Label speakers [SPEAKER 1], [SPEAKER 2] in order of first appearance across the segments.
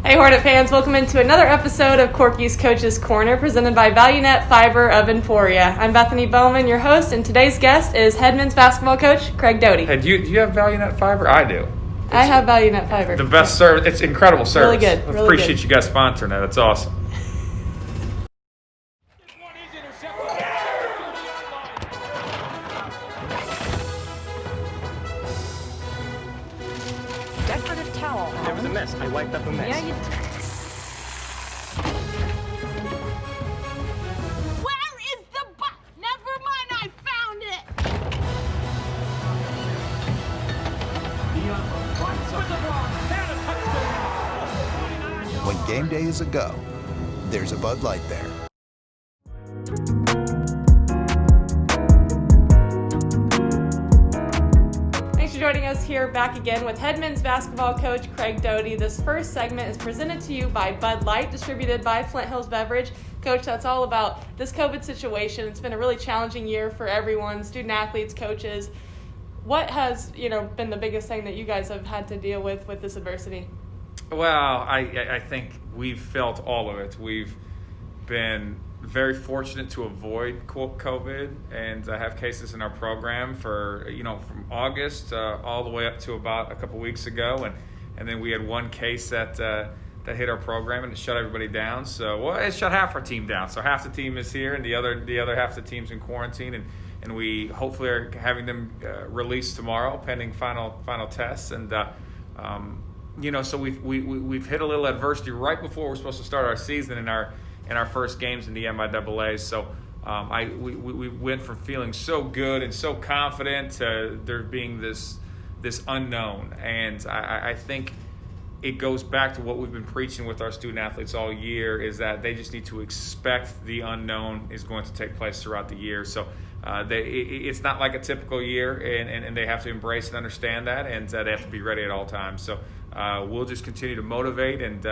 [SPEAKER 1] Hey Hornet fans, welcome into another episode of Corky's Coach's Corner presented by Valu-Net Fiber of Emporia. I'm Bethany Bowman, your host, and today's guest is head men's basketball coach Craig Doty.
[SPEAKER 2] Hey, do you have Valu-Net Fiber? I do.
[SPEAKER 1] I have Valu-Net Fiber.
[SPEAKER 2] The best service. It's incredible service.
[SPEAKER 1] Really good. Really
[SPEAKER 2] appreciate
[SPEAKER 1] good.
[SPEAKER 2] you guys sponsoring that. It's awesome.
[SPEAKER 3] Decorative towel.
[SPEAKER 4] There was a mess. I wiped up a mess.
[SPEAKER 3] Yeah, you
[SPEAKER 5] Where is the box? Never mind, I found it!
[SPEAKER 6] When game day is a go, there's a Bud Light there.
[SPEAKER 1] Thanks for joining us here back again with head men's basketball coach Craig Doty. This first segment is presented to you by Bud Light, distributed by Flint Hills Beverage. Coach, that's all about this COVID situation. It's been a really challenging year for everyone, student athletes, coaches. What has, been the biggest thing that you guys have had to deal with this adversity?
[SPEAKER 2] Well, I think we've felt all of it. We've been very fortunate to avoid COVID and have cases in our program for, from August all the way up to about a couple weeks ago. And then we had one case that hit our program and it shut everybody down. So, it shut half our team down. So half the team is here and the other half of the team's in quarantine. And we hopefully are having them released tomorrow pending final tests. And, so we've hit a little adversity right before we're supposed to start our season in our first games in the MIAA. So we went from feeling so good and so confident to there being this unknown. And I think it goes back to what we've been preaching with our student athletes all year, is that they just need to expect the unknown is going to take place throughout the year. So it's not like a typical year, and they have to embrace and understand that, and they have to be ready at all times. So we'll just continue to motivate and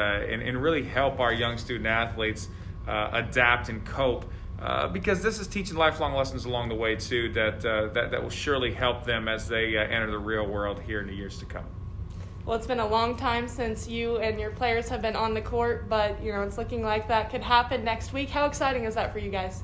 [SPEAKER 2] really help our young student athletes adapt and cope, because this is teaching lifelong lessons along the way too that will surely help them as they enter the real world here in the years to come.
[SPEAKER 1] Well, it's been a long time since you and your players have been on the court, but it's looking like that could happen next week. How exciting is that for you guys?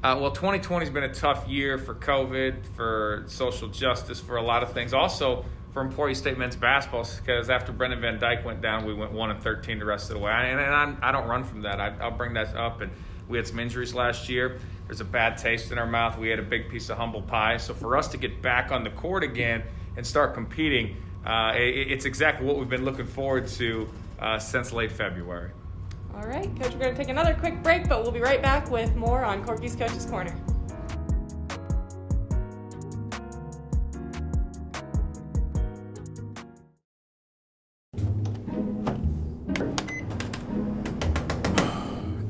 [SPEAKER 2] Well, 2020 has been a tough year for COVID, for social justice, for a lot of things. Also for Emporia State men's basketball, because after Brendan Van Dyke went down, we went 1-13 the rest of the way. And I don't run from that. I'll bring that up. And we had some injuries last year. There's a bad taste in our mouth. We had a big piece of humble pie. So for us to get back on the court again and start competing, it's exactly what we've been looking forward to since late February.
[SPEAKER 1] All right, Coach, we're going to take another quick break, but we'll be right back with more on Corky's Coach's Corner.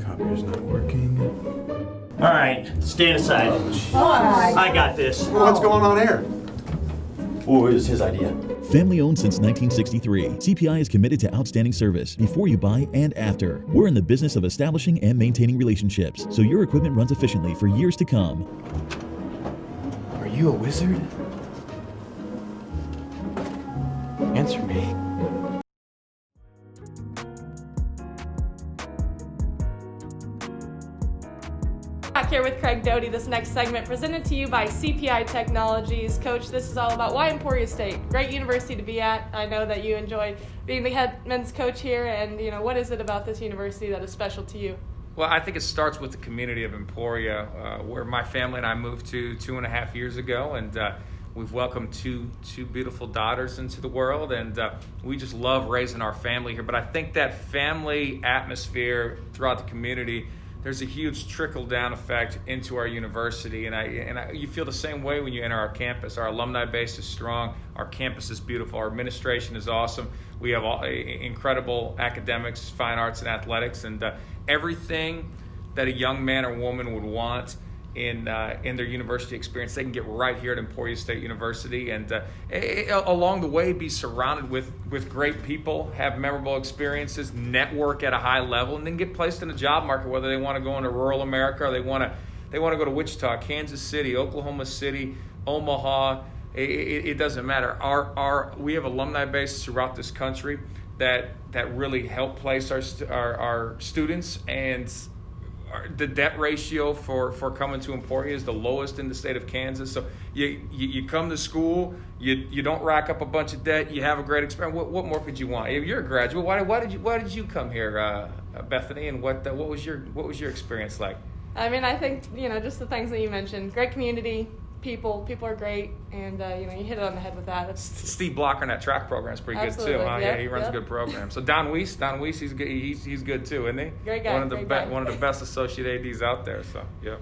[SPEAKER 7] Copier's not working.
[SPEAKER 4] All right, stand aside. I got this.
[SPEAKER 7] What's going on here?
[SPEAKER 4] Oh, it was his idea.
[SPEAKER 8] Family owned since 1963, CPI is committed to outstanding service before you buy and after. We're in the business of establishing and maintaining relationships so your equipment runs efficiently for years to come.
[SPEAKER 7] Are you a wizard? Answer me.
[SPEAKER 1] Back here with Craig Doty, this next segment presented to you by CPI Technologies. Coach, this is all about why Emporia State. Great university to be at. I know that you enjoy being the head men's coach here, and what is it about this university that is special to you?
[SPEAKER 2] Well, I think it starts with the community of Emporia, where my family and I moved to 2.5 years ago, and we've welcomed two beautiful daughters into the world, and we just love raising our family here. But I think that family atmosphere throughout the community, there's a huge trickle-down effect into our university, and you feel the same way when you enter our campus. Our alumni base is strong. Our campus is beautiful. Our administration is awesome. We have incredible academics, fine arts, and athletics, and everything that a young man or woman would want in their university experience, they can get right here at Emporia State University, and along the way be surrounded with great people, have memorable experiences, network at a high level, and then get placed in the job market, whether they want to go into rural America or they want to go to Wichita, Kansas City, Oklahoma City, Omaha. It doesn't matter. We have alumni bases throughout this country that really help place our students, and the debt ratio for coming to Emporia is the lowest in the state of Kansas. So you come to school, you don't rack up a bunch of debt, you have a great experience. What more could you want? If you're a graduate, why did you come here, Bethany? And what was your experience like?
[SPEAKER 1] I mean, I think, just the things that you mentioned. Great community, people are great, and you hit it on the head with that.
[SPEAKER 2] Steve Blocker in that track program is pretty
[SPEAKER 1] Absolutely.
[SPEAKER 2] good too, huh?
[SPEAKER 1] Yep,
[SPEAKER 2] Yeah, he runs a good program. So Don Weiss, he's good. He's good too, isn't he?
[SPEAKER 1] Great guy.
[SPEAKER 2] One of the best associate ADs out there. So yeah.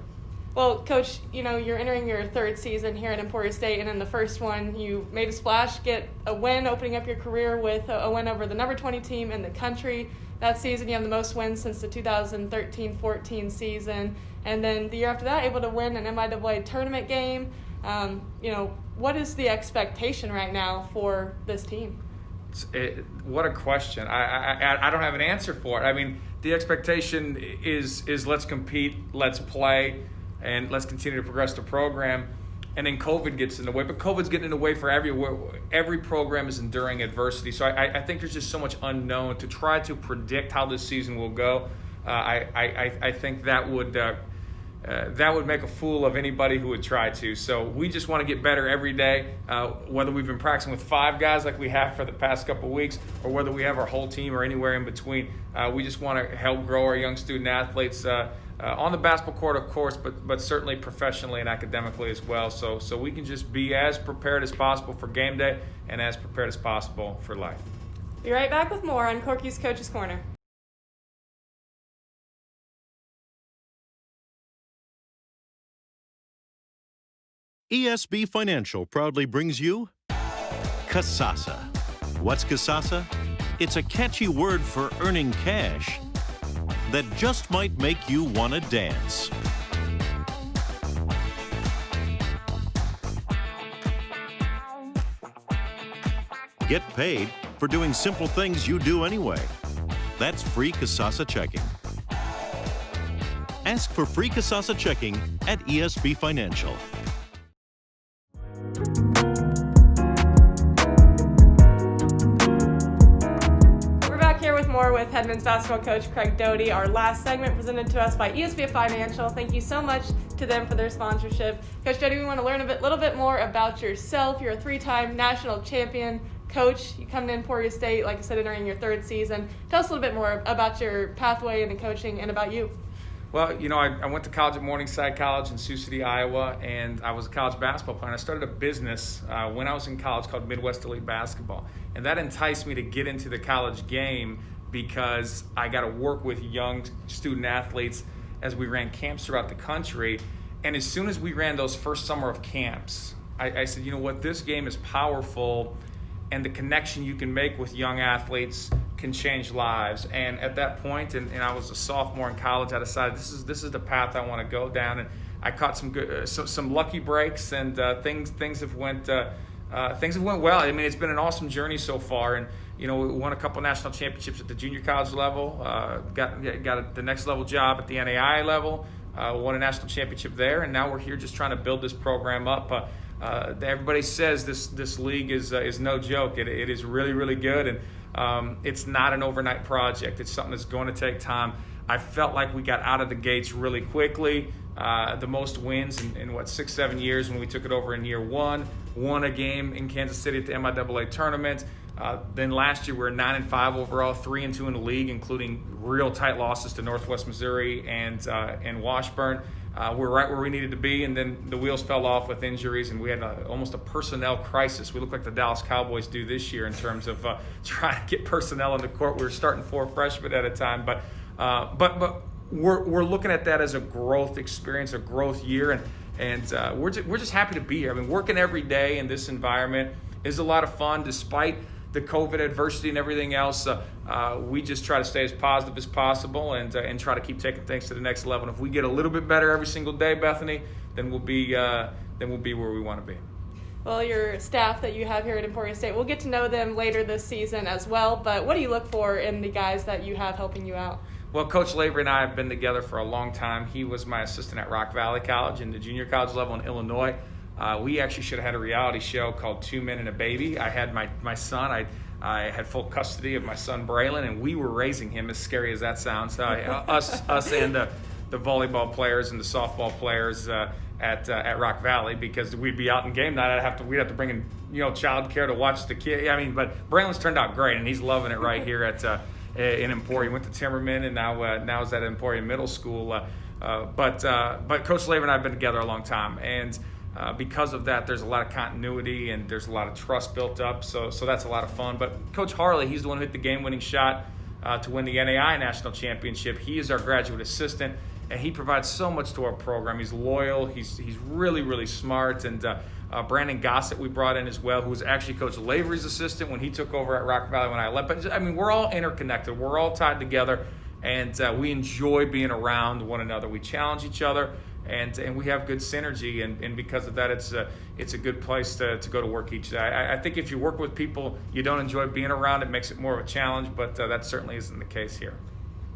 [SPEAKER 1] Well, Coach, you're entering your third season here at Emporia State, and in the first one, you made a splash, get a win, opening up your career with a win over the number 20 team in the country. That season, you have the most wins since the 2013-14 season. And then the year after that, able to win an MIAA tournament game. What is the expectation right now for this team?
[SPEAKER 2] What a question. I don't have an answer for it. I mean, the expectation is let's compete, let's play, and let's continue to progress the program. And then COVID gets in the way, but COVID's getting in the way for every program is enduring adversity. So I think there's just so much unknown to try to predict how this season will go. I think that would make a fool of anybody who would try to. So we just want to get better every day, whether we've been practicing with 5 guys like we have for the past couple of weeks, or whether we have our whole team or anywhere in between. We just want to help grow our young student athletes on the basketball court, of course, but certainly professionally and academically as well. So we can just be as prepared as possible for game day and as prepared as possible for life.
[SPEAKER 1] Be right back with more on Corky's Coach's Corner.
[SPEAKER 3] ESB Financial proudly brings you Kasasa. What's Kasasa? It's a catchy word for earning cash that just might make you want to dance. Get paid for doing simple things you do anyway. That's free Kasasa checking. Ask for free Kasasa checking at ESB Financial.
[SPEAKER 1] More with Headman's basketball coach Craig Doty. Our last segment presented to us by ESB Financial. Thank you so much to them for their sponsorship. Coach Doty, we want to learn a little bit more about yourself. You're a 3-time national champion coach. You come to Emporia State, like I said, entering your 3rd season. Tell us a little bit more about your pathway into coaching and about you.
[SPEAKER 2] Well, I went to college at Morningside College in Sioux City, Iowa, and I was a college basketball player. I started a business when I was in college called Midwest Elite Basketball, and that enticed me to get into the college game because I got to work with young student athletes as we ran camps throughout the country. And as soon as we ran those first summer of camps, I said, you know what, this game is powerful, and the connection you can make with young athletes can change lives. And at that point, and I was a sophomore in college, I decided this is the path I want to go down. And I caught some good, some lucky breaks, and things have went well. I mean, it's been an awesome journey so far, and we won a couple national championships at the junior college level. Got the next level job at the NAIA level. Won a national championship there, and now we're here just trying to build this program up. Everybody says this league is no joke. It is really, really good, and it's not an overnight project. It's something that's going to take time. I felt like we got out of the gates really quickly. The most wins in 6-7 years when we took it over in year 1. Won a game in Kansas City at the MIAA tournament. Then last year we were 9-5 overall, 3-2 in the league, including real tight losses to Northwest Missouri and Washburn. We're right where we needed to be, and then the wheels fell off with injuries, and we had almost a personnel crisis. We look like the Dallas Cowboys do this year in terms of trying to get personnel in the court. We were starting 4 freshmen at a time, but we're looking at that as a growth experience, a growth year, and we're just happy to be here. I mean, working every day in this environment is a lot of fun, despite the COVID adversity and everything else. We just try to stay as positive as possible and try to keep taking things to the next level. And if we get a little bit better every single day, Bethany, then we'll be where we want to be.
[SPEAKER 1] Well, your staff that you have here at Emporia State, we'll get to know them later this season as well. But what do you look for in the guys that you have helping you out?
[SPEAKER 2] Well, Coach Lavery and I have been together for a long time. He was my assistant at Rock Valley College in the junior college level in Illinois. We actually should have had a reality show called 2 Men and a Baby. I had my son. I had full custody of my son Braylon, and we were raising him, as scary as that sounds. Us and the volleyball players and the softball players at Rock Valley, because we'd be out in game night. We'd have to bring in child care to watch the kid. I mean, but Braylon's turned out great, and he's loving it right here in Emporia. He went to Timmerman, and now is at Emporia Middle School. But Coach Laver and I have been together a long time, and because of that, there's a lot of continuity and there's a lot of trust built up. So that's a lot of fun. But Coach Harley, he's the one who hit the game-winning shot to win the NAI National Championship. He is our graduate assistant, and he provides so much to our program. He's loyal. He's really, really smart. And Brandon Gossett we brought in as well, who was actually Coach Lavery's assistant when he took over at Rock Valley when I left. But I mean, we're all interconnected. We're all tied together, and we enjoy being around one another. We challenge each other, and we have good synergy, and because of that, it's a good place to go to work each day. I think if you work with people you don't enjoy being around, it makes it more of a challenge, but that certainly isn't the case here.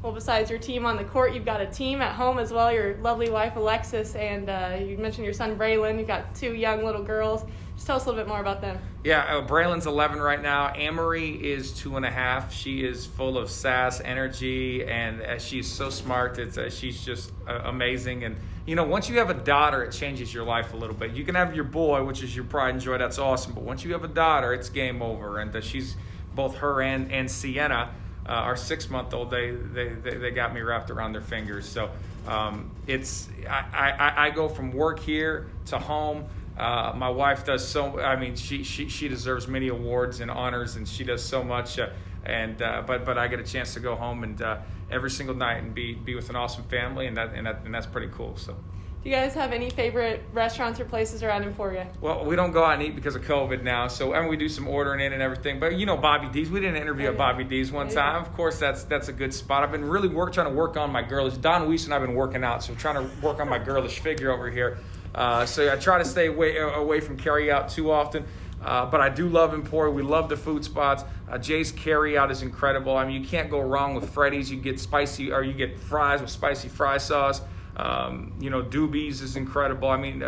[SPEAKER 1] Well, besides your team on the court, you've got a team at home as well, your lovely wife Alexis, and you mentioned your son Braylon. You've got 2 young little girls. Just tell us a little bit more about them. Yeah,
[SPEAKER 2] Braylon's 11 right now. Amory is 2.5. She is full of sass, energy, and she's so smart. She's just amazing. And once you have a daughter, it changes your life a little bit. You can have your boy, which is your pride and joy. That's awesome. But once you have a daughter, it's game over. And she's both her and Sienna, our 6-month-old. They got me wrapped around their fingers. So I go from work here to home. My wife does she deserves many awards and honors, and she does so much. But I get a chance to go home and every single night and be with an awesome family, and that's pretty cool. So.
[SPEAKER 1] Do you guys have any favorite restaurants or places around Emporia?
[SPEAKER 2] Well, we don't go out and eat because of COVID now, so we do some ordering in and everything. But Bobby D's, we did an interview at Bobby D's one time. Of course, that's a good spot. I've been really trying to work on my girlish. Don Weiss and I've been working out, so trying to work on my girlish figure over here. So I try to stay away from carry out too often. But I do love Emporia. We love the food spots. Jay's carry out is incredible. I mean, you can't go wrong with Freddy's. You get spicy, or you get fries with spicy fry sauce. Doobies is incredible. I mean,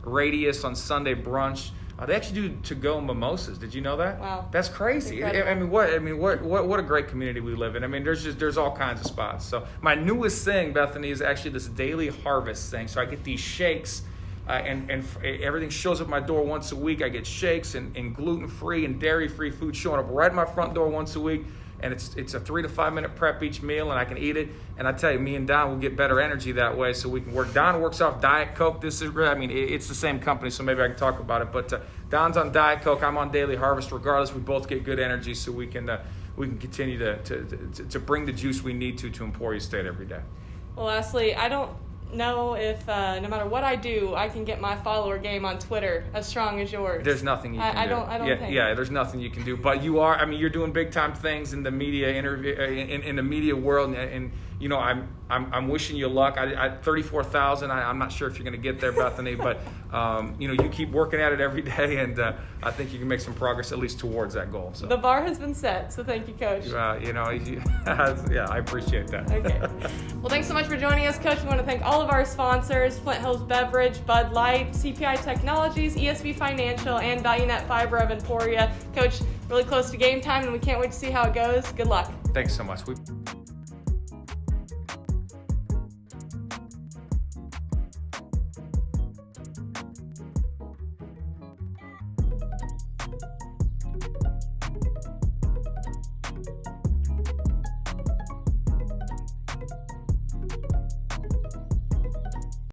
[SPEAKER 2] Radius on Sunday brunch. They actually do to-go mimosas. Did you know that?
[SPEAKER 1] Wow,
[SPEAKER 2] that's crazy. What a great community we live in. I mean, there's all kinds of spots. So my newest thing, Bethany, is actually this daily harvest thing. So I get these shakes. And everything shows up at my door once a week. I get shakes and gluten-free and dairy-free food showing up right at my front door once a week. And it's a 3 to 5 minute prep each meal, and I can eat it. And I tell you, me and Don will get better energy that way, so we can work. Don works off Diet Coke. It's the same company, so maybe I can talk about it. But Don's on Diet Coke. I'm on Daily Harvest. Regardless, we both get good energy, so we can continue to bring the juice we need to Emporia State every day.
[SPEAKER 1] Well, lastly, I don't know if no matter what I do, I can get my follower game on Twitter as strong as yours.
[SPEAKER 2] There's nothing you can do.
[SPEAKER 1] I don't think.
[SPEAKER 2] Yeah, there's nothing you can do. But you're doing big time things in the media in the media world, and I'm wishing you luck. I 34,000. I'm not sure if you're going to get there, Bethany, but you keep working at it every day, and I think you can make some progress at least towards that goal. So.
[SPEAKER 1] The bar has been set, so thank you, Coach.
[SPEAKER 2] Yeah, I appreciate that.
[SPEAKER 1] Okay. Well, thanks so much for joining us, Coach. We want to thank all of our sponsors: Flint Hills Beverage, Bud Light, CPI Technologies, ESB Financial, and Valu-Net Fiber of Emporia. Coach, really close to game time, and we can't wait to see how it goes. Good luck.
[SPEAKER 2] Thanks so much.